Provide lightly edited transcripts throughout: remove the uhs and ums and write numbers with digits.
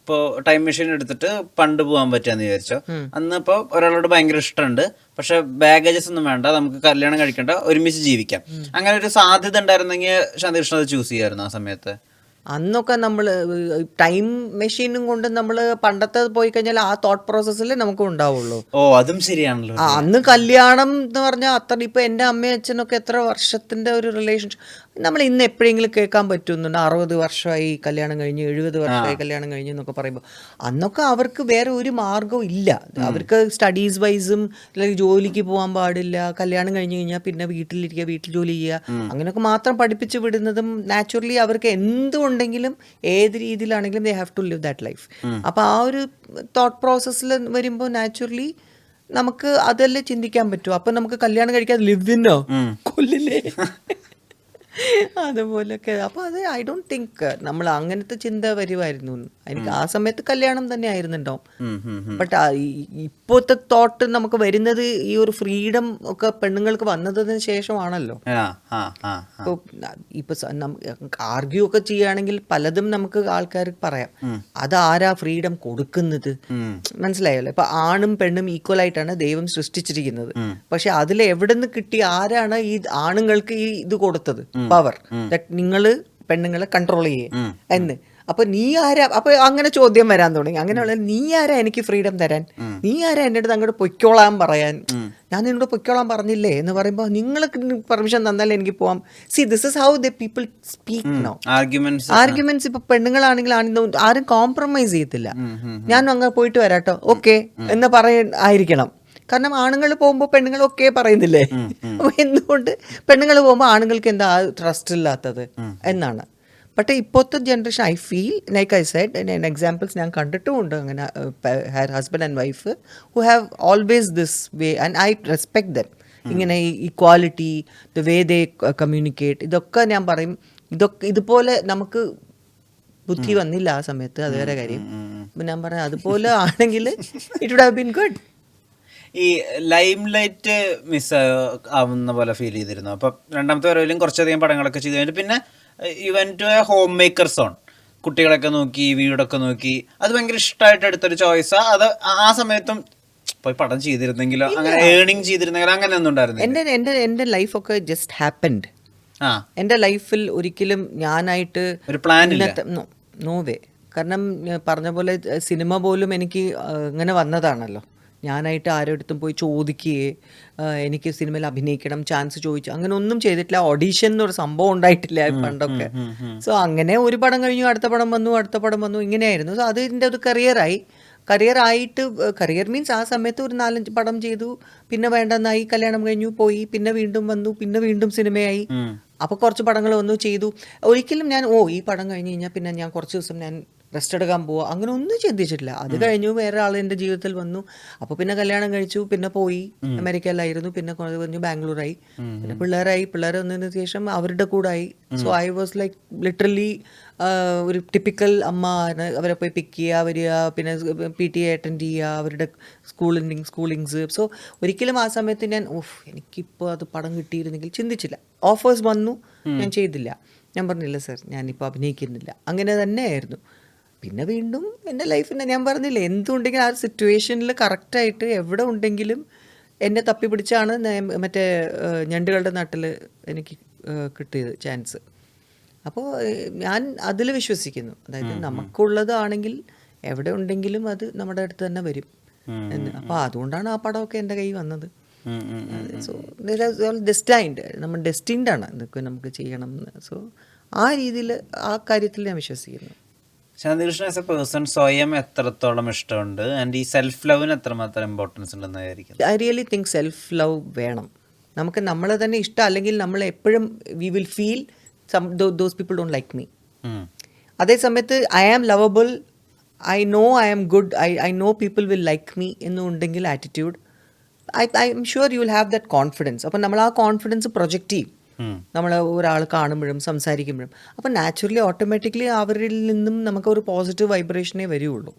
ഇപ്പോൾ time machine എടുത്തിട്ട് പണ്ട് പോകാൻ പറ്റുകയെന്ന് വിചാരിച്ചോ. അന്ന് ഇപ്പോൾ ഒരാളോട് ഭയങ്കര ഇഷ്ടമുണ്ട്, പക്ഷെ ബാഗേജസ് ഒന്നും വേണ്ട, നമുക്ക് കല്യാണം കഴിക്കേണ്ട, ഒരുമിച്ച് ജീവിക്കാം, അങ്ങനെ ഒരു സാധ്യത ഉണ്ടായിരുന്നെങ്കിൽ ശാന്തികൃഷ്ണൻ അത് ചൂസ് ചെയ്യായിരുന്നു ആ സമയത്ത്? അന്നൊക്കെ നമ്മൾ ടൈം മെഷീനും കൊണ്ട് നമ്മൾ പണ്ടത്തെ പോയി കഴിഞ്ഞാൽ ആ തോട്ട് പ്രോസസ്സിൽ നമുക്ക് ഉണ്ടാവുള്ളൂ. അതും ശരിയാണല്ലോ. അന്ന് കല്യാണം എന്ന് പറഞ്ഞാൽ അത്ര ഇപ്പം എൻ്റെ അമ്മയും അച്ഛനൊക്കെ എത്ര വർഷത്തിൻ്റെ ഒരു റിലേഷൻഷിപ്പ് നമ്മൾ ഇന്ന് എപ്പോഴെങ്കിലും കേൾക്കാൻ പറ്റുന്നുണ്ട്. 60 വർഷമായി കല്യാണം കഴിഞ്ഞ്, 70 വർഷമായി കല്യാണം കഴിഞ്ഞ് എന്നൊക്കെ പറയുമ്പോൾ അന്നൊക്കെ അവർക്ക് വേറെ ഒരു മാർഗ്ഗവും ഇല്ല. അവർക്ക് സ്റ്റഡീസ് വൈസും അല്ലെങ്കിൽ ജോലിക്ക് പോകാൻ പാടില്ല, കല്യാണം കഴിഞ്ഞ് കഴിഞ്ഞാൽ പിന്നെ വീട്ടിലിരിക്കുക, വീട്ടിൽ ജോലി ചെയ്യുക, അങ്ങനെയൊക്കെ മാത്രം പഠിപ്പിച്ച് വിടുന്നതും നാച്ചുറലി അവർക്ക് എന്തുകൊണ്ടെങ്കിലും ഏത് രീതിയിലാണെങ്കിലും they have to live that life. അപ്പോൾ ആ ഒരു തോട്ട് പ്രോസസ്സിൽ വരുമ്പോൾ നാച്ചുറലി നമുക്ക് അതല്ലേ ചിന്തിക്കാൻ പറ്റും. അപ്പം നമുക്ക് കല്യാണം കഴിക്കാതെ ലിവിനോ കൊല്ലില്ലേ അതുപോലൊക്കെ. അപ്പോൾ അത് ഐ ഡോണ്ട് തിങ്ക് നമ്മൾ അങ്ങനത്തെ ചിന്ത വരുമായിരുന്നു. എനിക്ക് ആ സമയത്ത് കല്യാണം തന്നെ ആയിരുന്നുണ്ടാവും. ബട്ട് ഇപ്പോഴത്തെ തോട്ട് നമുക്ക് വരുന്നത് ഈ ഒരു ഫ്രീഡം ഒക്കെ പെണ്ണുങ്ങൾക്ക് വന്നതിന് ശേഷമാണല്ലോ. ഇപ്പോൾ ഇപ്പൊ ആർഗ്യൂ ഒക്കെ ചെയ്യുകയാണെങ്കിൽ പലതും നമുക്ക് ആൾക്കാർ പറയാം, അതാരാ ഫ്രീഡം കൊടുക്കുന്നത്, മനസ്സിലായല്ലോ. ഇപ്പൊ ആണും പെണ്ണും ഈക്വൽ ആയിട്ടാണ് ദൈവം സൃഷ്ടിച്ചിരിക്കുന്നത്. പക്ഷെ അതിൽ എവിടെ നിന്ന് കിട്ടി, ആരാണ് ഈ ആണുങ്ങൾക്ക് ഈ ഇത് കൊടുത്തത്, പവർ, നിങ്ങള് പെണ്ണുങ്ങളെ കൺട്രോൾ ചെയ്യേ എന്ന്. അപ്പൊ നീ ആരാ, അപ്പൊ അങ്ങനെ ചോദ്യം വരാൻ തുടങ്ങി. അങ്ങനെയുള്ള നീ ആരാ എനിക്ക് ഫ്രീഡം തരാൻ, നീ ആരാ എൻ്റെ അടുത്ത് അങ്ങോട്ട് പൊയ്ക്കോളാൻ പറയാൻ, ഞാൻ നിന്നോട് പൊയ്ക്കോളാൻ പറഞ്ഞില്ലേ എന്ന് പറയുമ്പോൾ നിങ്ങൾ പെർമിഷൻ തന്നാലേ എനിക്ക് പോവാം. See this is how the people speak now. Arguments ഇപ്പൊ പെണ്ണുങ്ങളാണെങ്കിൽ ആരും കോംപ്രമൈസ് ചെയ്യത്തില്ല. ഞാൻ അങ്ങ് പോയിട്ട് വരാട്ടോ, ഓക്കെ എന്ന് ആയിരിക്കണം. കാരണം ആണുങ്ങൾ പോകുമ്പോൾ പെണ്ണുങ്ങൾ ഒക്കെ പറയുന്നില്ലേ, എന്തുകൊണ്ട് പെണ്ണുങ്ങൾ പോകുമ്പോൾ ആണുങ്ങൾക്ക് എന്താ ട്രസ്റ്റ് ഇല്ലാത്തത് എന്നാണ്. പക്ഷേ ഇപ്പോഴത്തെ generation I feel like I said examples ഞാൻ കണ്ടിട്ടുമുണ്ട് അങ്ങനെ husband and wife who have always this way and I respect them. ഇങ്ങനെ ഈ equality, the way they communicate, ഇതൊക്കെ ഞാൻ പറയും, ഇതൊക്കെ ഇതുപോലെ നമുക്ക് ബുദ്ധി വന്നില്ല ആ സമയത്ത്, അത് വേറെ കാര്യം. ഞാൻ പറയാം അതുപോലെ ആണെങ്കിൽ it would have been good. ഈ ലൈം ലൈറ്റ് മിസ് ആവുന്ന പോലെ ഫീൽ ചെയ്തിരുന്നു. അപ്പം രണ്ടാമത്തെ വരവിലും കുറച്ചധികം പടങ്ങളൊക്കെ ചെയ്ത് കഴിഞ്ഞിട്ട് പിന്നെ even to a homemaker zone, കുട്ടികളൊക്കെ നോക്കി വീടൊക്കെ നോക്കി, അത് ഭയങ്കര ഇഷ്ടമായിട്ട് എടുത്തൊരു ചോയ്സാ. അത് ആ സമയത്തും പോയി പടം ചെയ്തിരുന്നെങ്കിലോ, അങ്ങനെ ഏണിങ് ചെയ്തിരുന്നെങ്കിലോ, അങ്ങനെ ഒന്നും ഉണ്ടായിരുന്നു? എൻ്റെ ലൈഫൊക്കെ ജസ്റ്റ് ഹാപ്പൻഡ്. എൻ്റെ ലൈഫിൽ ഒരിക്കലും ഞാനായിട്ട് ഒരു പ്ലാൻ നോ വേ. കാരണം പറഞ്ഞ പോലെ സിനിമ പോലും എനിക്ക് ഇങ്ങനെ വന്നതാണല്ലോ. ഞാനായിട്ട് ആരുടെ അടുത്തും പോയി ചോദിക്കുകയെ എനിക്ക് സിനിമയിൽ അഭിനയിക്കണം ചാൻസ് ചോദിച്ചു അങ്ങനെ ഒന്നും ചെയ്തിട്ടില്ല. ഓഡീഷൻ എന്നൊരു സംഭവം ഉണ്ടായിട്ടില്ല പണ്ടൊക്കെ. സോ അങ്ങനെ ഒരു പടം കഴിഞ്ഞു, അടുത്ത പടം വന്നു, ഇങ്ങനെയായിരുന്നു. സോ അതിൻ്റെ ഒരു കരിയറായിട്ട് കരിയർ മീൻസ് ആ സമയത്ത് ഒരു 4-5 പടം ചെയ്തു, പിന്നെ വേണ്ടെന്നായി, കല്യാണം കഴിഞ്ഞു, പോയി, പിന്നെ വീണ്ടും വന്നു, പിന്നെ വീണ്ടും സിനിമയായി. അപ്പോൾ കുറച്ച് പടങ്ങൾ വന്നു, ചെയ്തു. ഒരിക്കലും ഞാൻ ഈ പടം കഴിഞ്ഞ് കഴിഞ്ഞാൽ പിന്നെ ഞാൻ കുറച്ച് ദിവസം ഞാൻ റെസ്റ്റ് എടുക്കാൻ പോവുക, അങ്ങനെ ഒന്നും ചിന്തിച്ചിട്ടില്ല. അത് കഴിഞ്ഞു വേറെ ആൾ എൻ്റെ ജീവിതത്തിൽ വന്നു, അപ്പോൾ പിന്നെ കല്യാണം കഴിച്ചു, പിന്നെ പോയി, അമേരിക്കയിലായിരുന്നു, പിന്നെ കഴിഞ്ഞു ബാംഗ്ലൂരായി, പിന്നെ പിള്ളേർ വന്നതിന് ശേഷം അവരുടെ കൂടായി. So I was like literally ഒരു ടിപ്പിക്കൽ അമ്മ. അവരെ പോയി പിക്ക് ചെയ്യുക, വരിക, പിന്നെ PTA അറ്റൻഡ് ചെയ്യുക, അവരുടെ സ്കൂളിങ്സ്. സോ ഒരിക്കലും ആ സമയത്ത് ഞാൻ എനിക്കിപ്പോൾ അത് പടം കിട്ടിയിരുന്നെങ്കിൽ ചിന്തിച്ചില്ല. ഓഫേഴ്സ് വന്നു, ഞാൻ ചെയ്തില്ല. ഞാൻ പറഞ്ഞില്ല സർ ഞാനിപ്പോൾ അഭിനയിക്കുന്നില്ല, അങ്ങനെ തന്നെയായിരുന്നു. പിന്നെ വീണ്ടും എൻ്റെ ലൈഫിൻ്റെ ഞാൻ പറഞ്ഞില്ലേ, എന്തുണ്ടെങ്കിലും ആ സിറ്റുവേഷനിൽ കറക്റ്റായിട്ട് എവിടെ ഉണ്ടെങ്കിലും എന്നെ തപ്പി പിടിച്ചാണ് മറ്റേ ഞണ്ടുകളുടെ നാട്ടിൽ എനിക്ക് കിട്ടിയത് ചാൻസ്. അപ്പോൾ ഞാൻ അതിൽ വിശ്വസിക്കുന്നു. അതായത് നമുക്കുള്ളതാണെങ്കിൽ എവിടെ ഉണ്ടെങ്കിലും അത് നമ്മുടെ അടുത്ത് തന്നെ വരും എന്ന്. അപ്പോൾ അതുകൊണ്ടാണ് ആ പടമൊക്കെ എൻ്റെ കയ്യിൽ വന്നത്. സോ ഡെസ്റ്റൈൻഡ്, നമ്മൾ ഡെസ്റ്റിൻഡാണ് ഇതൊക്കെ നമുക്ക് ചെയ്യണം എന്ന്. സോ ആ രീതിയിൽ ആ കാര്യത്തിൽ ഞാൻ വിശ്വസിക്കുന്നു. ശാന്തികൃഷ്ണൻ ആസ് എ പേഴ്സൺ സ്വയം എത്രത്തോളം ഇഷ്ടമുണ്ട്, ആൻഡ് ഈ സെൽഫ് ലവിന് എത്രമാത്രം ഇമ്പോർട്ടൻസ് ഉണ്ടെന്ന് വിചാരിക്കുന്നു? I really think self love വേണം നമുക്ക്. നമ്മളെ തന്നെ ഇഷ്ടം, അല്ലെങ്കിൽ നമ്മൾ എപ്പോഴും we will feel those people don't like me. അതേ സമയത്ത് I am lovable, I know I am good, I know people will like me എന്നുണ്ടെങ്കിൽ attitude, I am sure you will have that confidence. അപ്പം നമ്മൾ ആ confidence project ചെയ്യും നമ്മൾ ഒരാൾ കാണുമ്പോഴും സംസാരിക്കുമ്പോഴും. അപ്പം നാച്ചുറലി ഓട്ടോമാറ്റിക്കലി അവരിൽ നിന്നും നമുക്ക് ഒരു പോസിറ്റീവ് വൈബ്രേഷനേ വരികയുള്ളൂ.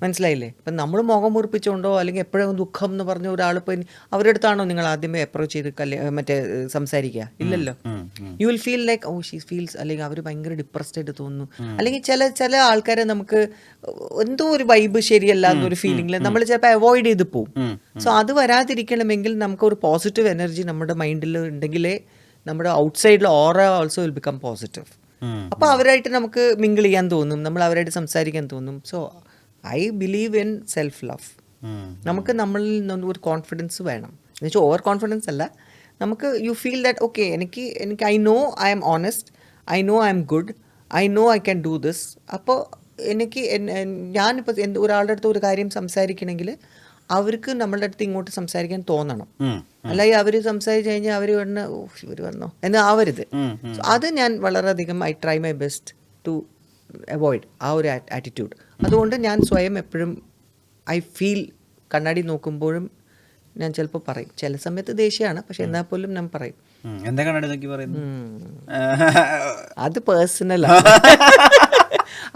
മനസ്സിലായില്ലേ? ഇപ്പം നമ്മൾ മുഖം മുറിപ്പിച്ചുകൊണ്ടോ അല്ലെങ്കിൽ എപ്പോഴും ദുഃഖം എന്ന് പറഞ്ഞ ഒരാളിപ്പോൾ അവരുടെ അടുത്താണോ നിങ്ങൾ ആദ്യമേ അപ്രോച്ച് ചെയ്ത് മറ്റേ സംസാരിക്കുക? ഇല്ലല്ലോ. You will feel like oh she feels, അല്ലെങ്കിൽ അവർ ഭയങ്കര ഡിപ്രസ്ഡ് ആയിട്ട് തോന്നുന്നു, അല്ലെങ്കിൽ ചില ആൾക്കാരെ നമുക്ക് എന്തോ ഒരു വൈബ് ശരിയല്ല എന്നൊരു ഫീലിംഗിൽ നമ്മൾ ചിലപ്പോൾ അവോയ്ഡ് ചെയ്ത് പോകും. സോ അത് വരാതിരിക്കണമെങ്കിൽ നമുക്ക് ഒരു പോസിറ്റീവ് എനർജി നമ്മുടെ മൈൻഡിൽ ഉണ്ടെങ്കിലേ നമ്മുടെ ഔട്ട്സൈഡിൽ ഓറ ഓൾസോ വിൽ ബിക്കം പോസിറ്റീവ്. അപ്പോൾ അവരായിട്ട് നമുക്ക് മിങ്കിൾ ചെയ്യാൻ തോന്നും, നമ്മൾ അവരായിട്ട് സംസാരിക്കാൻ തോന്നും. So I believe in self love. നമുക്ക് നമ്മളിൽ നിന്ന് ഒരു കോൺഫിഡൻസ് വേണം. എന്ന് വെച്ചാൽ ഓവർ കോൺഫിഡൻസ് അല്ല, നമുക്ക് യു ഫീൽ ദാറ്റ് ഓക്കെ എനിക്ക് I know I M honest, I know I M good, I know I can do this. അപ്പോൾ എനിക്ക് ഞാനിപ്പോൾ ഒരാളുടെ അടുത്ത് ഒരു കാര്യം സംസാരിക്കണമെങ്കിൽ അവർക്ക് നമ്മളുടെ അടുത്ത് ഇങ്ങോട്ട് സംസാരിക്കാൻ തോന്നണം. അല്ലെങ്കിൽ അവർ സംസാരിച്ച് കഴിഞ്ഞാൽ അവർ വന്ന് ഇവർ വന്നോ എന്ന് ആവരുത്. അത് ഞാൻ വളരെയധികം I try my best to avoid ആ ഒരു ആറ്റിറ്റ്യൂഡ്. അതുകൊണ്ട് ഞാൻ സ്വയം എപ്പോഴും ഐ ഫീൽ കണ്ണാടി നോക്കുമ്പോഴും ഞാൻ ചിലപ്പോൾ പറയും, ചില സമയത്ത് ദേഷ്യമാണ്, പക്ഷെ എന്നാൽ പോലും ഞാൻ പറയും. എന്താ കണ്ണാടി നോക്കി പറയുന്നു? അത് പേഴ്സണലാണ്.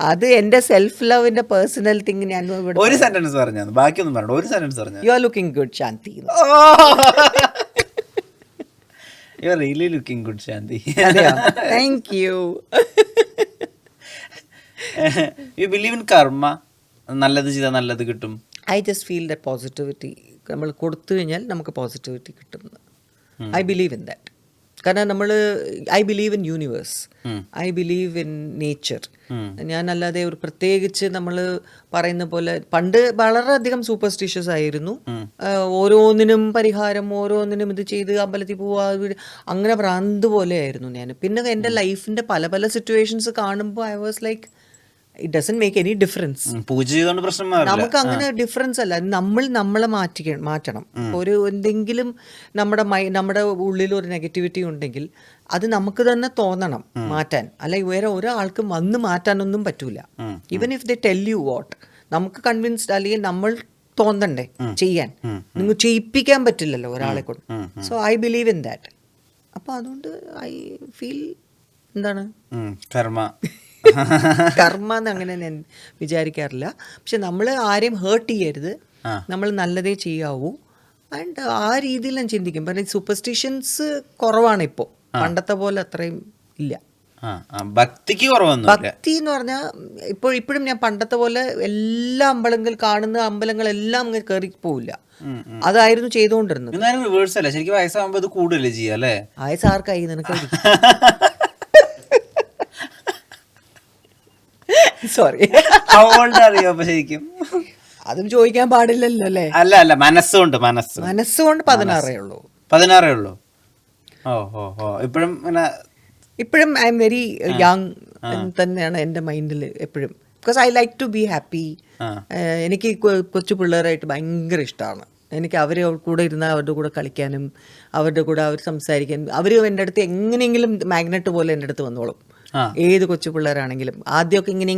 അത് എന്റെ സെൽഫ് ലവിന്റെ പേഴ്സണൽ തിങ്. ഞാൻ ഒരു സെന്റൻസ് പറഞ്ഞു, ബാക്കിയൊന്നും പറഞ്ഞു. ഒരു സെന്റൻസ് പറഞ്ഞു, you are looking good Shanti. You are really looking good Shanti. Thank you. You believe in karma? നല്ലത് ചെയ്താൽ നല്ലത് കിട്ടും. I just feel that positivity നമ്മൾ കൊടുത്തു കഴിഞ്ഞാൽ നമുക്ക് പോസിറ്റിവിറ്റി കിട്ടുന്നത്. I believe in that. കാരണം നമ്മൾ I believe in universe, I believe in nature. ഞാനല്ലാതെ ഒരു പ്രത്യേകിച്ച് നമ്മൾ പറയുന്ന പോലെ പണ്ട് വളരെയധികം സൂപ്പർസ്റ്റിഷ്യസ് ആയിരുന്നു. ഓരോന്നിനും പരിഹാരം, ഓരോന്നിനും ഇത് ചെയ്ത് അമ്പലത്തിൽ പോവാ, അങ്ങനെ ഭ്രാന്ത് പോലെ ആയിരുന്നു ഞാൻ. പിന്നെ എൻ്റെ ലൈഫിൻ്റെ പല പല സിറ്റുവേഷൻസ് കാണുമ്പോൾ I was like it doesn't make any difference. പൂജ ചെയ്തുകൊണ്ട് പ്രശ്നം നമുക്ക് അങ്ങനെ ഡിഫറൻസ് അല്ല, നമ്മളെ മാറ്റണം. ഒരു എന്തെങ്കിലും നമ്മുടെ ഉള്ളിൽ ഒരു നെഗറ്റിവിറ്റി ഉണ്ടെങ്കിൽ അത് നമുക്ക് തന്നെ തോന്നണം മാറ്റാൻ. അല്ലെങ്കിൽ വേറെ ഒരാൾക്കും വന്ന് മാറ്റാനൊന്നും പറ്റൂല. Even if they tell you what, നമുക്ക് കൺവിൻസ്ഡ് അല്ലെങ്കിൽ നമ്മൾ തോന്നണ്ടേ ചെയ്യാൻ. നിങ്ങൾ ചെയ്യിപ്പിക്കാൻ പറ്റില്ലല്ലോ ഒരാളെ കൊണ്ട്. So I believe in that. അപ്പോൾ അതുകൊണ്ട് ഐ ഫീൽ എന്താണ് കർമ്മ എന്ന് അങ്ങനെ ഞാൻ വിചാരിക്കാറില്ല. പക്ഷെ നമ്മൾ ആരെയും ഹേർട്ട് ചെയ്യരുത്, നമ്മൾ നല്ലതേ ചെയ്യാവൂ. ആൻഡ് ആ രീതിയിൽ ഞാൻ ചിന്തിക്കും. കാരണം സൂപ്പർസ്റ്റിഷ്യൻസ് കുറവാണ് ഇപ്പോൾ, പണ്ടത്തെ പോലെ അത്രയും ഇല്ല. ഭക്തിക്ക് കുറവൊന്നും. ഭക്തി എന്ന് പറഞ്ഞാൽ ഇപ്പോഴും ഞാൻ പണ്ടത്തെ പോലെ എല്ലാ കാണുന്ന അമ്പലങ്ങളെല്ലാം അങ്ങനെ കയറി പോവില്ല. അതായിരുന്നു ചെയ്തുകൊണ്ടിരുന്നത്. ശരിക്കും വയസ്സാകുമ്പോൾ അത് കൂടുതലേ ചെയ്യാം അല്ലേ? വയസ്സ് ആർക്കായി നിനക്ക്? സോറി, അറിയോ? ശരിക്കും അതും ചോദിക്കാൻ പാടില്ലല്ലോ അല്ലേ? അല്ല മനസ്സുകൊണ്ട് 16 ഉള്ളൂ. 16 ഉള്ളൂ. ഇപ്പോഴും ഐ എം വെരി യങ് തന്നെയാണ് എൻ്റെ മൈൻഡിൽ എപ്പോഴും. Because I like to be happy. എനിക്ക് കൊച്ചു പിള്ളേരായിട്ട് ഭയങ്കര ഇഷ്ടമാണ്. എനിക്ക് അവരെ കൂടെ ഇരുന്നാൽ അവരുടെ കൂടെ കളിക്കാനും അവരുടെ കൂടെ അവർ സംസാരിക്കാനും. അവർ എൻ്റെ അടുത്ത് എങ്ങനെയെങ്കിലും മാഗ്നറ്റ് പോലെ എൻ്റെ അടുത്ത് വന്നോളും. ഏത് കൊച്ചു പിള്ളേരാണെങ്കിലും ആദ്യമൊക്കെ ഇങ്ങനെ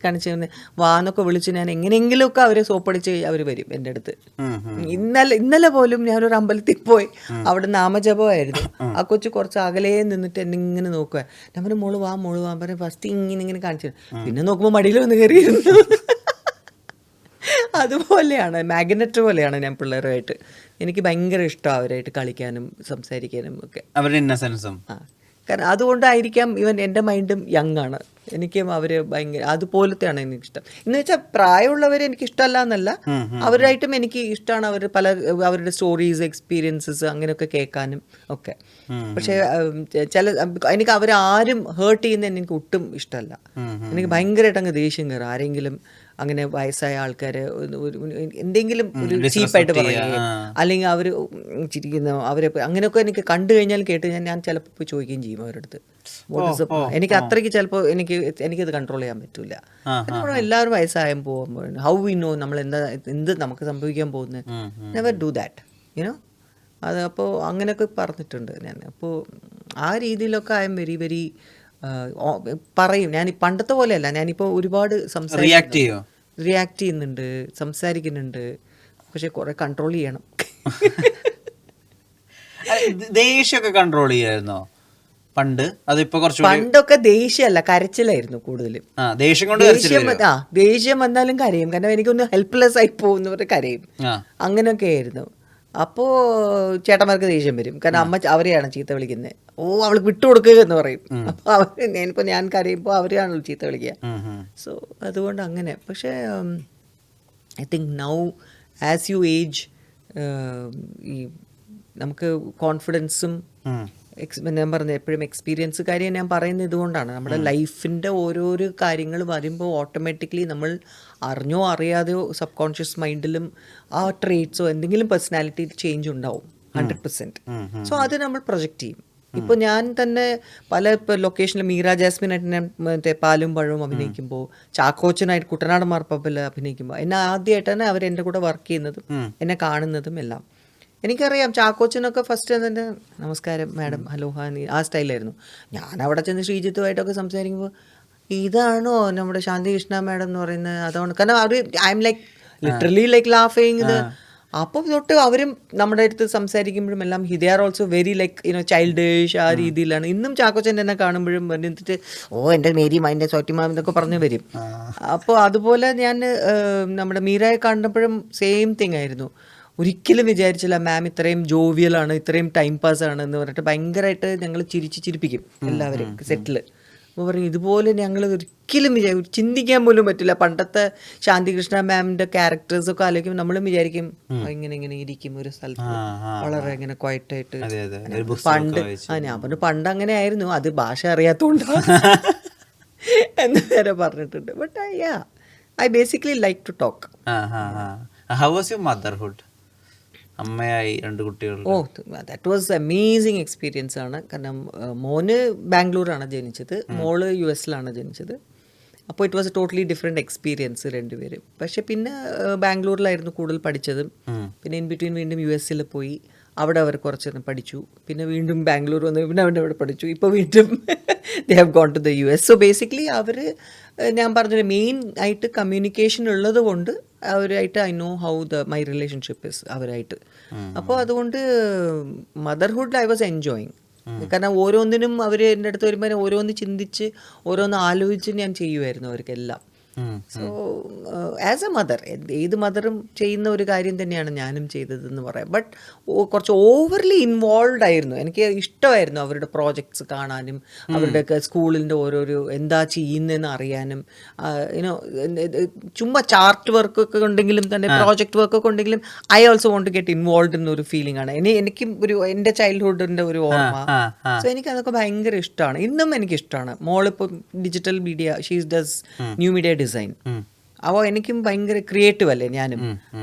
കാണിച്ച് വാന്നൊക്കെ വിളിച്ച് ഞാൻ എങ്ങനെയെങ്കിലുമൊക്കെ അവരെ സോപ്പടിച്ച് അവർ വരും എൻ്റെ അടുത്ത്. ഇന്നലെ പോലും ഞാനൊരു അമ്പലത്തിൽ പോയി, അവിടെ നാമജപമായിരുന്നു. ആ കൊച്ചു കുറച്ച് അകലേ നിന്നിട്ട് എന്നെ ഇങ്ങനെ നോക്കുക. ഞാൻ മോള് വാ പറഞ്ഞ് ഫസ്റ്റ് ഇങ്ങനെ കാണിച്ചു. പിന്നെ നോക്കുമ്പോൾ മടിയിൽ വന്ന് കയറിയിരുന്നു. അതുപോലെയാണ്, മാഗ്നറ്റ് പോലെയാണ് ഞാൻ പിള്ളേരുമായിട്ട്. എനിക്ക് ഭയങ്കര ഇഷ്ടമാണ് അവരായിട്ട് കളിക്കാനും സംസാരിക്കാനും ഒക്കെ. അവരുടെ ഇന്നസെൻസും. കാരണം അതുകൊണ്ടായിരിക്കാം ഇവൻ എൻ്റെ മൈൻഡും യങ് ആണ്. എനിക്കും അവർ ഭയങ്കര അതുപോലത്തെയാണ് എനിക്കിഷ്ടം. എന്ന് വെച്ചാൽ പ്രായമുള്ളവരെ എനിക്ക് ഇഷ്ടമല്ല എന്നല്ല, അവരായിട്ടും എനിക്ക് ഇഷ്ടമാണ്. അവരുടെ സ്റ്റോറീസ്, എക്സ്പീരിയൻസസ് അങ്ങനെയൊക്കെ കേൾക്കാനും ഒക്കെ. പക്ഷേ എനിക്ക് അവരാരും ഹേർട്ട് ചെയ്യുന്ന എനിക്ക് ഒട്ടും ഇഷ്ടമല്ല. എനിക്ക് ഭയങ്കരമായിട്ട് അങ്ങ് ദേഷ്യം കയറും ആരെങ്കിലും അങ്ങനെ വയസ്സായ ആൾക്കാര് എന്തെങ്കിലും ഒരു ചീപ്പായിട്ട് പറയുകയും അല്ലെങ്കിൽ അവർ ചിരിക്കുന്ന അവരെ അങ്ങനെയൊക്കെ എനിക്ക് കണ്ടു കഴിഞ്ഞാൽ കേട്ട് ഞാൻ ചിലപ്പോൾ പോയി ചോദിക്കുകയും ചെയ്യും അവരുടെ അടുത്ത്. എനിക്ക് അത്രയ്ക്ക് ചിലപ്പോൾ എനിക്കത് കൺട്രോൾ ചെയ്യാൻ പറ്റൂല. എല്ലാവരും വയസ്സായും പോകുമ്പോൾ ഹൗ വി നോ നമ്മൾ എന്ത് നമുക്ക് സംഭവിക്കാൻ പോകുന്നത്. Never do that, you know. അത് അപ്പോൾ അങ്ങനെയൊക്കെ പറഞ്ഞിട്ടുണ്ട് ഞാൻ. അപ്പോൾ ആ രീതിയിലൊക്കെ ഐ എം വെരി വെരി പറയും. ഞാൻ പണ്ടത്തെ പോലെയല്ല, ഞാനിപ്പോൾ ഒരുപാട് റിയാക്ട് ചെയ്യുന്നുണ്ട്, സംസാരിക്കുന്നുണ്ട്. പക്ഷെ കുറെ കൺട്രോൾ ചെയ്യണം. ദേഷ്യമൊക്കെ കൺട്രോൾ ചെയ്യായിരുന്നോ? പണ്ട് അതിപ്പോ കുറച്ചുകൂടി പണ്ടൊക്കെ ദേഷ്യമല്ല കരച്ചിലായിരുന്നു കൂടുതലും. ദേഷ്യം കൊണ്ട് ദേഷ്യം വന്നാലും കരയും, കാരണം എനിക്കൊന്ന് ഹെൽപ്ലെസ് ആയി പോകുന്നവർ കരയും, അങ്ങനെയൊക്കെ ആയിരുന്നു. അപ്പോൾ ചേട്ടന്മാർക്ക് ദേഷ്യം വരും, കാരണം അമ്മ അവരെയാണ് ചീത്ത വിളിക്കുന്നത്. അവൾക്ക് വിട്ടുകൊടുക്കുക എന്ന് പറയും. അപ്പോൾ ഞാനിപ്പോൾ ഞാൻ കരയുമ്പോൾ അവരെയാണല്ലോ ചീത്ത വിളിക്കുക. സോ അതുകൊണ്ട് അങ്ങനെ. പക്ഷേ I think now as you age ഈ നമുക്ക് കോൺഫിഡൻസും ഞാൻ പറഞ്ഞത് എപ്പോഴും എക്സ്പീരിയൻസ് കാര്യം ഞാൻ പറയുന്നത് ഇതുകൊണ്ടാണ്. നമ്മുടെ ലൈഫിൻ്റെ ഓരോരോ കാര്യങ്ങൾ വരുമ്പോൾ ഓട്ടോമാറ്റിക്കലി നമ്മൾ അറിഞ്ഞോ അറിയാതെയോ സബ് കോൺഷ്യസ് മൈൻഡിലും ആ ട്രേറ്റ്സോ എന്തെങ്കിലും പേഴ്സണാലിറ്റി ചേഞ്ച് ഉണ്ടാവും 100%. സോ അത് നമ്മൾ പ്രൊജക്റ്റ് ചെയ്യും. ഇപ്പോൾ ഞാൻ തന്നെ പല ലൊക്കേഷനിൽ മീര ജാസ്മിനായിട്ട് ഞാൻ മറ്റേ പാലും പഴവും അഭിനയിക്കുമ്പോൾ, ചാക്കോച്ചനായിട്ട് കുട്ടനാട് മാർപ്പാപ്പിൽ അഭിനയിക്കുമ്പോൾ എന്നെ ആദ്യമായിട്ട് തന്നെ അവർ എൻ്റെ കൂടെ വർക്ക് ചെയ്യുന്നതും എന്നെ കാണുന്നതും എല്ലാം എനിക്കറിയാം. ചാക്കോച്ചനൊക്കെ ഫസ്റ്റ് തന്നെ നമസ്കാരം മാഡം, ഹലോ ഹാനി, ആ സ്റ്റൈലായിരുന്നു. ഞാൻ അവിടെ ചെന്ന് ശ്രീജിത്തുമായിട്ടൊക്കെ സംസാരിക്കുമ്പോൾ ഇതാണോ നമ്മുടെ ശാന്തി കൃഷ്ണ മാഡം എന്ന് പറയുന്നത്, അതാണ്. കാരണം അവർ I am like literally like ലാഫിങ് ഇത്. അപ്പം തൊട്ട് അവരും നമ്മുടെ അടുത്ത് സംസാരിക്കുമ്പോഴും എല്ലാം they are also very like childish ആ രീതിയിലാണ്. ഇന്നും ചാക്കോച്ചൻ എന്നെ കാണുമ്പോഴും എന്നിട്ട് എൻ്റെ മേരി എൻ്റെ സോറ്റിമാം എന്നൊക്കെ പറഞ്ഞു വരും. അപ്പോൾ അതുപോലെ ഞാൻ നമ്മുടെ മീരയെ കണ്ടപ്പോഴും സെയിം തിങ് ആയിരുന്നു. ഒരിക്കലും വിചാരിച്ചില്ല മാം ഇത്രയും ജോവിയലാണ്, ഇത്രയും ടൈം പാസ് ആണ് എന്ന് പറഞ്ഞിട്ട് ഭയങ്കരമായിട്ട് ഞങ്ങൾ ചിരിപ്പിക്കും എല്ലാവരും സെറ്റിൽ. അപ്പോൾ പറയും ഇതുപോലെ ഞങ്ങൾ ഒരിക്കലും ചിന്തിക്കാൻ പോലും പറ്റില്ല. പണ്ടത്തെ ശാന്തികൃഷ്ണ മാമിൻ്റെ ക്യാരക്ടേഴ്സൊക്കെ ആലോചിക്കും, നമ്മളും വിചാരിക്കും ഇങ്ങനെ ഇരിക്കും ഒരു സ്ഥലത്ത് വളരെ ഇങ്ങനെ ക്വയറ്റായിട്ട്. പണ്ട് ഞാൻ പറഞ്ഞു പണ്ട് അങ്ങനെ ആയിരുന്നു, അത് ഭാഷ അറിയാത്തതുകൊണ്ടാണ് എന്ന് വരെ പറഞ്ഞിട്ടുണ്ട്. But I basically like to talk. How was your motherhood? അമ്മയായി 2 കുട്ടികൾ. ദാറ്റ് വാസ് അമേസിങ് എക്സ്പീരിയൻസ് ആണ്. കാരണം മോന് ബാംഗ്ലൂരാണ് ജനിച്ചത്, മോള് US-ലാണ് ജനിച്ചത്. അപ്പോൾ it was A totally different experience രണ്ടുപേരും. പക്ഷെ പിന്നെ ബാംഗ്ലൂരിലായിരുന്നു കൂടുതൽ പഠിച്ചതും. പിന്നെ ഇൻ ബിറ്റ്വീൻ വീണ്ടും US-ൽ പോയി, അവിടെ അവർ കുറച്ച് പഠിച്ചു. പിന്നെ വീണ്ടും ബാംഗ്ലൂർ വന്ന് പിന്നെ അവിടെ പഠിച്ചു. ഇപ്പോൾ വീണ്ടും they have gone to the US. So basically അവർ ഞാൻ പറഞ്ഞൊരു മെയിൻ ആയിട്ട് കമ്മ്യൂണിക്കേഷൻ ഉള്ളത് കൊണ്ട് അവരായിട്ട് I know how my relationship is അവരായിട്ട്. അപ്പോൾ അതുകൊണ്ട് മദർഹുഡ് ഐ വാസ് എൻജോയിങ്. കാരണം ഓരോന്നിനും അവർ എൻ്റെ അടുത്ത് വരുമ്പോൾ ഓരോന്ന് ചിന്തിച്ച് ഓരോന്ന് ആലോചിച്ച് ഞാൻ ചെയ്യുമായിരുന്നു അവർക്കെല്ലാം. സോ ആസ് എ മദർ ഏത് മദറും ചെയ്യുന്ന ഒരു കാര്യം തന്നെയാണ് ഞാനും ചെയ്തതെന്ന് പറയാം. ബട്ട് കുറച്ച് ഓവർലി ഇൻവോൾവ് ആയിരുന്നു. എനിക്ക് ഇഷ്ടമായിരുന്നു അവരുടെ പ്രോജക്ട്സ് കാണാനും അവരുടെയൊക്കെ സ്കൂളിൻ്റെ ഓരോരോ എന്താ ചെയ്യുന്നതെന്ന് അറിയാനും. ചുമ്മാ ചാർട്ട് വർക്കൊക്കെ ഉണ്ടെങ്കിലും തന്നെ പ്രോജക്റ്റ് വർക്കൊക്കെ ഉണ്ടെങ്കിലും I also want to get involve എന്നൊരു ഫീലിംഗ് ആണ്. എനിക്കും ഒരു എൻ്റെ ചൈൽഡ്ഹുഡിൻ്റെ ഒരു ഓർമ്മ. സോ എനിക്കതൊക്കെ ഭയങ്കര ഇഷ്ടമാണ്, ഇന്നും എനിക്കിഷ്ടമാണ്. മോളിപ്പോൾ digital media she's does new media design. അപ്പോൾ എനിക്കും ഭയങ്കര ക്രിയേറ്റീവ് അല്ലേ ഞാനും.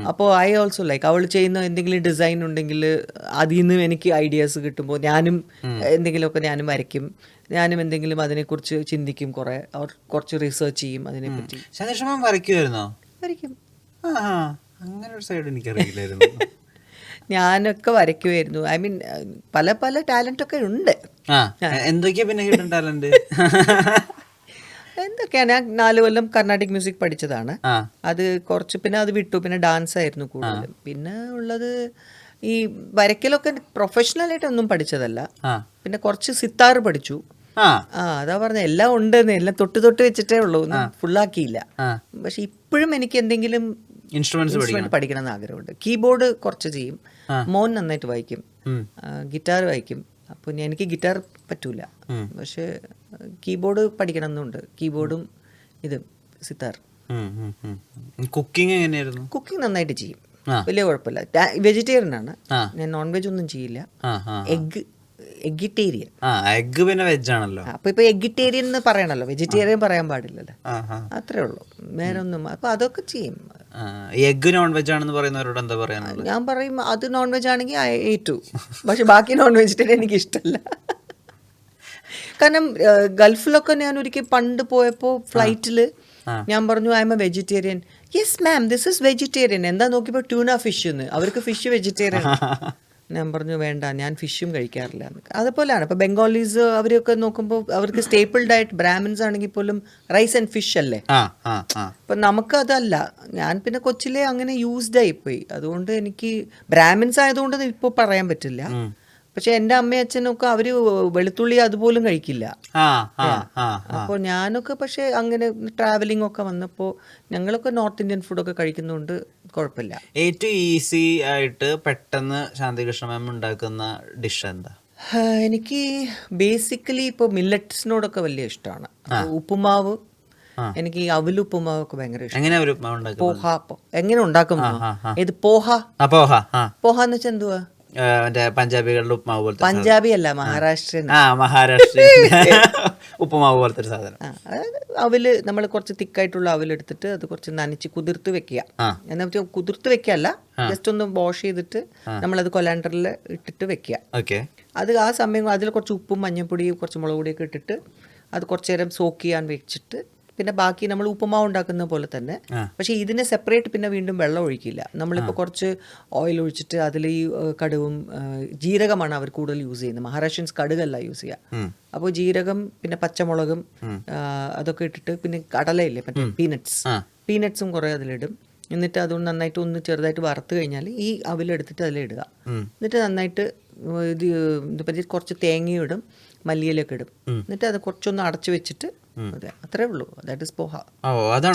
അപ്പോൾ ഐ ഓൾസോ ലൈക്ക് അവൾ ചെയ്യുന്ന എന്തെങ്കിലും ഡിസൈൻ ഉണ്ടെങ്കിൽ അതിൽ നിന്ന് എനിക്ക് ഐഡിയാസ് കിട്ടുമ്പോൾ ഞാനും എന്തെങ്കിലുമൊക്കെ ഞാനും വരയ്ക്കും, ഞാനും എന്തെങ്കിലും അതിനെക്കുറിച്ച് ചിന്തിക്കും, കുറച്ച് റിസർച്ച് ചെയ്യും അതിനെപ്പറ്റി. വരയ്ക്കും. അങ്ങനെ ഒരു സൈഡ് എനിക്കറിയില്ലായിരുന്നു. ഞാനൊക്കെ വരയ്ക്കുമായിരുന്നു. ഐ മീൻ പല പല ടാലന്റ് ഒക്കെ ഉണ്ട്. എന്തൊക്കെയാ പിന്നെ ഹിഡൻ ടാലന്റ്? എന്തൊക്കെയാണ്, ഞാൻ 4 കൊല്ലം കർണാട്ടിക് മ്യൂസിക് പഠിച്ചതാണ്. അത് കുറച്ച് പിന്നെ അത് വിട്ടു. പിന്നെ ഡാൻസ് ആയിരുന്നു കൂടുതലും. പിന്നെ ഉള്ളത് ഈ വരയ്ക്കലൊക്കെ പ്രൊഫഷണലായിട്ടൊന്നും പഠിച്ചതല്ല. പിന്നെ കുറച്ച് സിത്താർ പഠിച്ചു. അതാ പറഞ്ഞ എല്ലാം ഉണ്ടെന്ന്, എല്ലാം തൊട്ട് വെച്ചിട്ടേ ഉള്ളൂ, ഒന്നും ഫുള്ളാക്കിയില്ല. പക്ഷെ ഇപ്പോഴും എനിക്ക് എന്തെങ്കിലും ഇൻസ്ട്രുമെന്റ് പഠിക്കണം എന്ന് ആഗ്രഹമുണ്ട്. കീബോർഡ് കുറച്ച് ചെയ്യും, മോൻ നന്നായിട്ട് വായിക്കും, ഗിറ്റാർ വായിക്കും. അപ്പോൾ എനിക്ക് ഗിറ്റാർ പറ്റൂല, പക്ഷെ കീബോർഡ് പഠിക്കണം എന്നുണ്ട്. കീബോർഡും ഇതും സിത്താർ. കുക്കിംഗ് എങ്ങനെയായിരുന്നു? കുക്കിംഗ് നന്നായിട്ട് ചെയ്യും, വലിയ കുഴപ്പമില്ല. വെജിറ്റേറിയൻ ആണ് ഞാൻ, നോൺ വെജ് ഒന്നും ചെയ്യില്ല. എഗ്ഗിറ്റേറിയൻ. എഗ്ഗ് പിന്നെ വെജ് ആണല്ലോ. അപ്പൊ ഇപ്പൊ എഗ്ഗിറ്റേറിയൻ എന്ന് പറയണല്ലോ, വെജിറ്റേറിയൻ പറയാൻ പാടില്ലല്ലോ, അത്രേ ഉള്ളൂ, വേറെ ഒന്നും. അപ്പൊ അതൊക്കെ ചെയ്യും. എഗ്ഗ് നോൺ വെജ് ആണെന്ന് പറയുന്നവരോട് എന്താ പറയാനുള്ളത്? ഞാൻ പറയും അത് നോൺ വെജ് ആണെങ്കിൽ ഏറ്റു, പക്ഷെ ബാക്കി നോൺ വെജിറ്റേറിയൻ എനിക്ക് ഇഷ്ടമല്ല. കാരണം ഗൾഫിലൊക്കെ ഞാൻ ഒരിക്കൽ പണ്ട് പോയപ്പോൾ ഫ്ലൈറ്റിൽ ഞാൻ പറഞ്ഞു I M A vegetarian. Yes ma'am this is vegetarian. എന്താ നോക്കിയപ്പോൾ ട്യൂണ ഫിഷ് എന്ന്, അവർക്ക് ഫിഷ് വെജിറ്റേറിയൻ. ഞാൻ പറഞ്ഞു വേണ്ട, ഞാൻ ഫിഷും കഴിക്കാറില്ല. അതുപോലെയാണ് ഇപ്പോൾ ബംഗാളീസ് അവരൊക്കെ നോക്കുമ്പോൾ അവർക്ക് സ്റ്റേപ്പിൾ ഡയറ്റ്, ബ്രാഹ്മിൻസ് ആണെങ്കിൽ പോലും റൈസ് ആൻഡ് ഫിഷ് അല്ലേ. അപ്പം നമുക്കതല്ല. ഞാൻ പിന്നെ കൊച്ചിലെ അങ്ങനെ യൂസ്ഡ് ആയിപ്പോയി. അതുകൊണ്ട് എനിക്ക് ബ്രാഹ്മിൻസ് ആയതുകൊണ്ട് ഇപ്പോൾ പറയാൻ പറ്റില്ല. പക്ഷെ എൻ്റെ അമ്മയും അച്ഛനൊക്കെ അവര് വെളുത്തുള്ളി അതുപോലും കഴിക്കില്ല. ആ ആ ആ അപ്പോൾ ഞാനൊക്കെ പക്ഷെ അങ്ങനെ ട്രാവലിംഗ് ഒക്കെ വന്നപ്പോൾ ഞങ്ങളൊക്കെ നോർത്ത് ഇന്ത്യൻ ഫുഡൊക്കെ കഴിക്കുന്നതുകൊണ്ട് കുഴപ്പമില്ല. ഏറ്റവും ഈസി ആയിട്ട് പെട്ടെന്ന് ശാന്തികൃഷ്ണ മാം ഉണ്ടാക്കുന്ന ഡിഷ് എന്താ? എനിക്ക് ബേസിക്കലി ഇപ്പോൾ മില്ലറ്റ്സിനോടൊക്കെ വലിയ ഇഷ്ടമാണ്. ഉപ്പുമാവ്, എനിക്ക് ഈ അവലുപ്പുമാവൊക്കെ ഭയങ്കര ഇഷ്ടം. എങ്ങനെയാ ഒരു ഉപ്മാവ് ഉണ്ടാക്കുന്നത്? പോഹ എങ്ങനെ ഉണ്ടാക്കും? ഇത് പോഹ. പോഹ. പോഹ എന്ന് വെച്ചാൽ എന്തുവാ? മറ്റേ പഞ്ചാബികളുടെ ഉപ്മാവ് പോലത്തെ പഞ്ചാബി അല്ല, മഹാരാഷ്ട്രൻ. മഹാരാഷ്ട്രീയൻ ഉപ്പുമാവ് പോലത്തെ ഒരു സാധനം. അവല് നമ്മൾ കുറച്ച് തിക്കായിട്ടുള്ള അവലെടുത്തിട്ട് അത് കുറച്ച് നനച്ച് കുതിർത്ത് വെക്കുക. എന്നാ വെച്ചാൽ കുതിർത്ത് വെക്കല്ല, ജസ്റ്റ് ഒന്ന് വാഷ് ചെയ്തിട്ട് നമ്മളത് കൊലാൻഡറിൽ ഇട്ടിട്ട് വെക്കുക. അത് ആ സമയം അതിൽ കുറച്ച് ഉപ്പും മഞ്ഞൾപ്പൊടിയും കുറച്ച് മുളക് പൊടിയൊക്കെ ഇട്ടിട്ട് അത് കുറച്ച് നേരം സോക്ക് ചെയ്യാൻ വെച്ചിട്ട് പിന്നെ ബാക്കി നമ്മൾ ഉപ്പുമാവ് ഉണ്ടാക്കുന്ന പോലെ തന്നെ, പക്ഷേ ഇതിനെ സെപ്പറേറ്റ് പിന്നെ വീണ്ടും വെള്ളം ഒഴിക്കില്ല. നമ്മളിപ്പോൾ കുറച്ച് ഓയിൽ ഒഴിച്ചിട്ട് അതിൽ ഈ കടുവും ജീരകമാണ് അവർ കൂടുതൽ യൂസ് ചെയ്യുന്നത്. മഹാരാഷ്ട്രൻസ് കടുകല്ല യൂസ് ചെയ്യുക. അപ്പോൾ ജീരകം പിന്നെ പച്ചമുളകും അതൊക്കെ ഇട്ടിട്ട് പിന്നെ കടലയില്ലേ മറ്റേ പീനട്സും കുറേ അതിലിടും. എന്നിട്ട് അതുകൊണ്ട് നന്നായിട്ട് ഒന്ന് ചെറുതായിട്ട് വറുത്ത് കഴിഞ്ഞാൽ ഈ അവലെടുത്തിട്ട് അതിലിടുക. എന്നിട്ട് നന്നായിട്ട് ഇത് കുറച്ച് തേങ്ങയും ഇടും, മല്ലിയിലൊക്കെ ഇടും. എന്നിട്ട് അത് കുറച്ചൊന്ന് അടച്ചു വെച്ചിട്ട് അതെ അത്രേ ഉള്ളൂ. That is poha.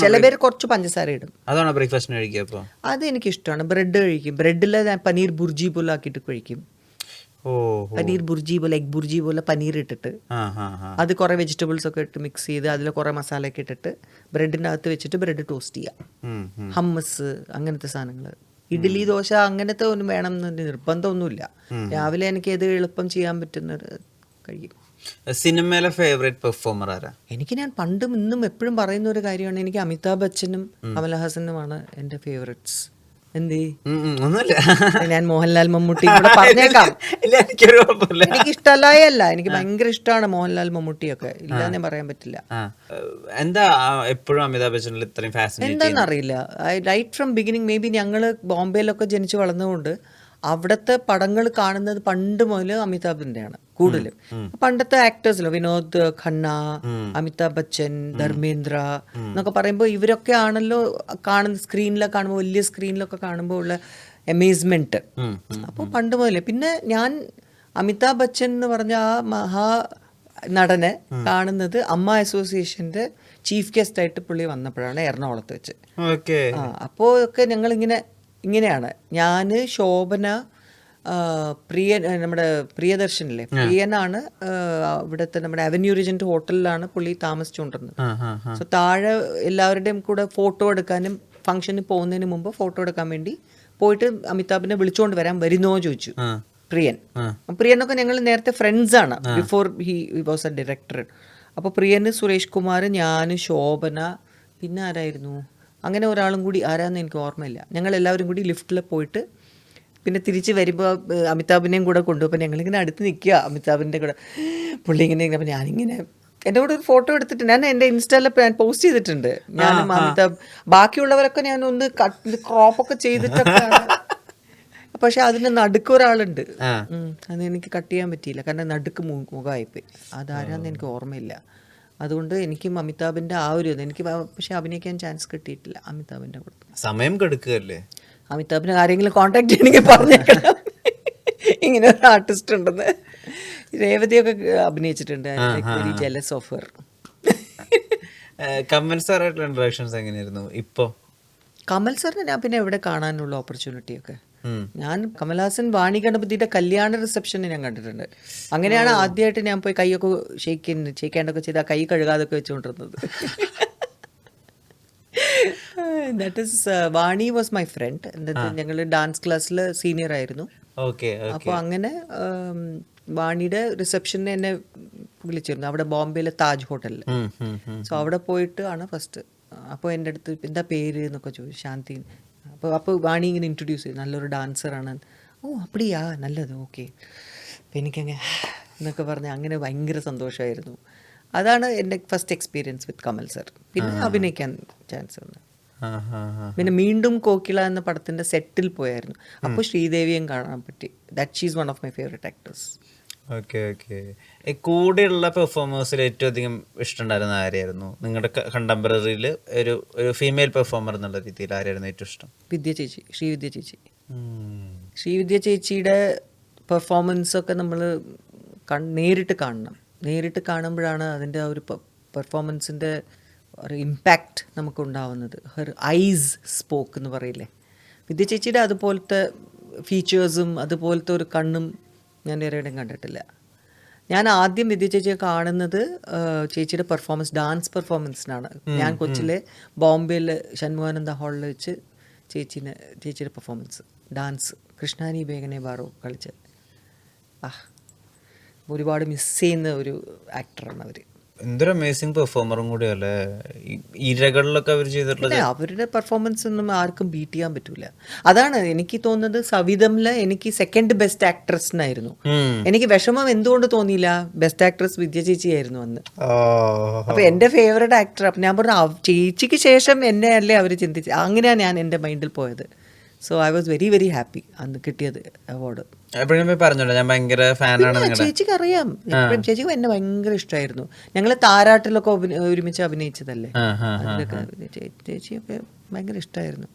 ചില പേര് കുറച്ച് പഞ്ചസാര ഇടും. അതാണോ ബ്രേക്ക്ഫാസ്റ്റിന് കഴിക്കുക? അത് എനിക്കിഷ്ടമാണ്. ബ്രെഡ് കഴിക്കും. ബ്രെഡിൽ പനീർ ബുർജി പോലെ ആക്കിയിട്ട് കഴിക്കും. പനീർ ബുർജി പോലെ, എഗ് ബുർജി പോലെ പനീർ ഇട്ടിട്ട് അത് കുറെ വെജിറ്റബിൾസ് ഒക്കെ ഇട്ട് മിക്സ് ചെയ്ത് അതിൽ കുറെ മസാല ഒക്കെ ഇട്ടിട്ട് ബ്രെഡിൻ്റെ അകത്ത് വെച്ചിട്ട് ബ്രെഡ് ടോസ്റ്റ് ചെയ്യാം. ഹമ്മസ് അങ്ങനത്തെ സാധനങ്ങൾ, ഇഡ്ഡലി ദോശ അങ്ങനത്തെ ഒന്നും വേണം എന്ന് നിർബന്ധമൊന്നുമില്ല. രാവിലെ എനിക്ക് ഏത് എളുപ്പം ചെയ്യാൻ പറ്റുന്നത് കഴിക്കും. സിനിമയിലെ ഫേവറേറ്റ് പെർഫോമർ ആരാ? എനിക്ക് ഞാൻ പണ്ടും ഇന്നും എപ്പോഴും പറയുന്ന ഒരു കാര്യമാണ്, എനിക്ക് അമിതാഭ് ബച്ചനും കമലഹാസനുമാണ് എൻ്റെ ഫേവറേറ്റ്സ്. എന്തേ? ഒന്നുമില്ല, ഞാൻ മോഹൻലാൽ മമ്മൂട്ടി കൂടെ പറഞ്ഞേക്കാം. എനിക്ക് ഇഷ്ടമല്ലായല്ല, എനിക്ക് ഭയങ്കര ഇഷ്ടമാണ് മോഹൻലാൽ മമ്മൂട്ടിയൊക്കെ, ഇല്ലാന്നേ പറയാൻ പറ്റില്ല. എന്താ എപ്പോഴും അമിതാഭ് ബച്ചനിൽ ഇത്രയും ഫാസിനേറ്റ്? എന്താണെന്നറിയില്ല. Right from beginning, maybe ഞങ്ങൾ ബോംബെയിലൊക്കെ ജനിച്ചു വളർന്നതുകൊണ്ട് അവിടുത്തെ പടങ്ങൾ കാണുന്നത് പണ്ട് മുതൽ അമിതാഭിൻ്റെയാണ് കൂടുതലും. പണ്ടത്തെ ആക്ടേഴ്സിലോ വിനോദ് ഖന്ന, അമിതാഭ് ബച്ചൻ, ധർമ്മേന്ദ്ര എന്നൊക്കെ പറയുമ്പോൾ ഇവരൊക്കെ ആണല്ലോ കാണുന്ന സ്ക്രീനിലൊക്കെ കാണുമ്പോൾ, വലിയ സ്ക്രീനിലൊക്കെ കാണുമ്പോൾ ഉള്ള അമേസ്മെന്റ്. അപ്പോൾ പണ്ട് മുതലേ പിന്നെ ഞാൻ അമിതാഭ് ബച്ചൻ എന്ന് പറഞ്ഞ ആ മഹാ നടനെ കാണുന്നത് അമ്മ അസോസിയേഷന്റെ ചീഫ് ഗസ്റ്റ് ആയിട്ട് പുള്ളി വന്നപ്പോഴാണ് എറണാകുളത്ത് വെച്ച്. അപ്പോൾ ഒക്കെ ഇങ്ങനെയാണ് ഞാൻ, ശോഭന, പ്രിയൻ, നമ്മുടെ പ്രിയദർശനില്ലേ, പ്രിയനാണ് ഇവിടുത്തെ നമ്മുടെ അവന്യൂ റിജന്റ് ഹോട്ടലിലാണ് പുള്ളി താമസിച്ചുകൊണ്ടിരുന്നത്. സോ താഴെ എല്ലാവരുടെയും കൂടെ ഫോട്ടോ എടുക്കാനും ഫംഗ്ഷന് പോകുന്നതിന് മുമ്പ് ഫോട്ടോ എടുക്കാൻ വേണ്ടി പോയിട്ട് അമിതാഭിനെ വിളിച്ചുകൊണ്ട് വരുന്നോ ചോദിച്ചു പ്രിയനൊക്കെ ഞങ്ങൾ നേരത്തെ ഫ്രണ്ട്സ് ആണ്, before he was A director. അപ്പോൾ പ്രിയന്, സുരേഷ് കുമാർ, ഞാൻ, ശോഭന, പിന്നെ ആരായിരുന്നു, അങ്ങനെ ഒരാളും കൂടി, ആരാന്ന് എനിക്ക് ഓർമ്മയില്ല. ഞങ്ങൾ എല്ലാവരും കൂടി ലിഫ്റ്റിൽ പോയിട്ട് പിന്നെ തിരിച്ച് വരുമ്പോൾ അമിതാഭിനെയും കൂടെ കൊണ്ടുപോകുമ്പോൾ ഞങ്ങളിങ്ങനെ അടുത്ത് നിൽക്കുക അമിതാഭിൻ്റെ കൂടെ. പുള്ളി ഇങ്ങനെ, അപ്പം ഞാനിങ്ങനെ എൻ്റെ കൂടെ ഒരു ഫോട്ടോ എടുത്തിട്ട് ഞാൻ എൻ്റെ ഇൻസ്റ്റയിൽ പോസ്റ്റ് ചെയ്തിട്ടുണ്ട്. ഞാനും അമിതാഭ്, ബാക്കിയുള്ളവരൊക്കെ ഞാൻ ഒന്ന് ക്രോപ്പൊക്കെ ചെയ്തിട്ടൊക്കെയാണ്. പക്ഷെ അതിന് നടുക്ക് ഒരാളുണ്ട്, അത് എനിക്ക് കട്ട് ചെയ്യാൻ പറ്റിയില്ല, കാരണം നടുക്ക് മുഖമായിപ്പോയി. അതാരാന്ന് എനിക്ക് ഓർമ്മയില്ല. അതുകൊണ്ട് എനിക്കും അമിതാഭിൻ്റെ ആ ഒരു എനിക്ക് പക്ഷെ അഭിനയിക്കാൻ ചാൻസ് കിട്ടിയിട്ടില്ല അമിതാഭിൻ്റെ കൂടെ. സമയം കെടുക്കുകയല്ലേ? അമിതാഭിനെ ആരെങ്കിലും കോൺടാക്ട് ചെയ്യണമെങ്കിൽ പറഞ്ഞേക്കണം, ഇങ്ങനെ ഒരു ആർട്ടിസ്റ്റ് ഉണ്ടെന്ന്. രേവതിയൊക്കെ അഭിനയിച്ചിട്ടുണ്ട്. Very jealous of her. Kamal സാറായിട്ടുള്ള ഇൻട്രാക്ഷൻസ് എങ്ങനെയായിരുന്നു? ഇപ്പോൾ കമൽ സാറിനെ ഞാൻ പിന്നെ എവിടെ കാണാനുള്ള ഓപ്പർച്യൂണിറ്റിയൊക്കെ, ഞാൻ കമൽഹാസൻ വാണി ഗണപതിയുടെ കല്യാണ റിസപ്ഷന് ഞാൻ കണ്ടിട്ടുണ്ട്. അങ്ങനെയാണ് ആദ്യമായിട്ട് ഞാൻ പോയി കൈയൊക്കെ ഷെയ്ക്കാണ്ടൊക്കെ ചെയ്ത് ആ കൈ കഴുകാതൊക്കെ വെച്ചുകൊണ്ടിരുന്നത്. That is Vani was my friend. എന്നിട്ട് ഞങ്ങൾ ഡാൻസ് ക്ലാസ്സിൽ സീനിയർ ആയിരുന്നു. അപ്പോൾ അങ്ങനെ വാണിയുടെ റിസപ്ഷന് എന്നെ വിളിച്ചിരുന്നു, അവിടെ ബോംബെയിലെ താജ് ഹോട്ടലിൽ. സോ അവിടെ പോയിട്ട് ആണ് ഫസ്റ്റ്. അപ്പോൾ എൻ്റെ അടുത്ത് എന്താ പേര് എന്നൊക്കെ ചോദിച്ചു, ശാന്തി. അപ്പോൾ വാണി ഇങ്ങനെ ഇൻട്രൊഡ്യൂസ് ചെയ്തു, നല്ലൊരു ഡാൻസറാണ്. ഓ അപ്പടിയാ, നല്ലത്, ഓക്കെ. അപ്പം എനിക്കങ്ങനെ എന്നൊക്കെ പറഞ്ഞ് അങ്ങനെ ഭയങ്കര സന്തോഷമായിരുന്നു. അതാണ് എൻ്റെ ഫസ്റ്റ് എക്സ്പീരിയൻസ് വിത്ത് കമൽ സർ. പിന്നെ അഭിനയിക്കാൻ ചാൻസ് വന്നു. പിന്നെ വീണ്ടും കോക്കിള എന്ന പടത്തിൻ്റെ സെറ്റിൽ പോയായിരുന്നു. അപ്പോൾ ശ്രീദേവിയും കാണാൻ പറ്റി. That she's one of my favourite actors. കൂടെയുള്ള പെർഫോമേഴ്സിൽ ഏറ്റവും അധികം ഇഷ്ടമുണ്ടായിരുന്ന ആരെയായിരുന്നു? നിങ്ങളുടെ കണ്ടംപററിയിൽ ഒരു ഫീമെയിൽ പെർഫോമർ എന്നുള്ള രീതിയിൽ ആരായിരുന്നു ഏറ്റവും ഇഷ്ടം? വിദ്യ ചേച്ചി, ശ്രീവിദ്യ ചേച്ചി. ശ്രീവിദ്യ ചേച്ചിയുടെ പെർഫോമൻസൊക്കെ നമ്മൾ നേരിട്ട് കാണണം. നേരിട്ട് കാണുമ്പോഴാണ് അതിൻ്റെ ആ ഒരു പെർഫോമൻസിൻ്റെ ഒരു ഇമ്പാക്റ്റ് നമുക്കുണ്ടാവുന്നത്. ഹെർ ഐസ് സ്പോക്ക് എന്ന് പറയില്ലേ, വിദ്യ ചേച്ചിയുടെ അതുപോലത്തെ ഫീച്ചേഴ്സും അതുപോലത്തെ ഒരു കണ്ണും ഞാൻ വേറെയും കണ്ടിട്ടില്ല. ഞാൻ ആദ്യം വിദ്യ ചേച്ചിയെ കാണുന്നത് ചേച്ചിയുടെ പെർഫോമൻസ്, ഡാൻസ് പെർഫോമൻസിനാണ്. ഞാൻ കൊച്ചിലെ ബോംബെയിൽ ഷൺമുഖാനന്ദ ഹാളിൽ വെച്ച് ചേച്ചിയുടെ പെർഫോമൻസ് ഡാൻസ് കൃഷ്ണാനി ബേഗനെ ബാറോ കളിച്ചത്. ഒരുപാട് മിസ് ചെയ്യുന്ന ഒരു ആക്ടറാണ് അവർ. എന്തൊരു അമേസിങ് പെർഫോമറും കൂടിയല്ലേ. ഇരകളിലൊക്കെ അവർ ചെയ്തിട്ടുള്ളത്, അവരുടെ പെർഫോമൻസ് ഒന്നും ആർക്കും ബീറ്റ് ചെയ്യാൻ പറ്റൂല. അതാണ് എനിക്ക് തോന്നുന്നത്. സവിധമില് എനിക്ക് സെക്കൻഡ് ബെസ്റ്റ് ആക്ട്രസിനായിരുന്നു. എനിക്ക് വിഷമം എന്തുകൊണ്ട് തോന്നിയില്ല, ബെസ്റ്റ് ആക്ട്രസ് വിദ്യ ചേച്ചി ആയിരുന്നു അന്ന്. അപ്പൊ എന്റെ ഫേവറേറ്റ് ആക്ടർ. അപ്പൊ ഞാൻ പറഞ്ഞു ചേച്ചിക്ക് ശേഷം എന്നെ അല്ലേ അവർ ചിന്തിച്ച്. അങ്ങനെയാണ് ഞാൻ എൻ്റെ മൈൻഡിൽ പോയത്. So I was very very happy അന്ന് കിട്ടിയത് അവാർഡ്. പറഞ്ഞോളൂ, ഞാൻ ഭയങ്കര ഫാനാണ്. ചേച്ചിക്ക് അറിയാം, ചേച്ചിക്ക് എന്നെ ഭയങ്കര ഇഷ്ടമായിരുന്നു. ഞങ്ങൾ താരാട്ടിലൊക്കെ ഒരുമിച്ച് അഭിനയിച്ചതല്ലേ, അതിലൊക്കെ ചേച്ചിയൊക്കെ ഭയങ്കര ഇഷ്ടമായിരുന്നു.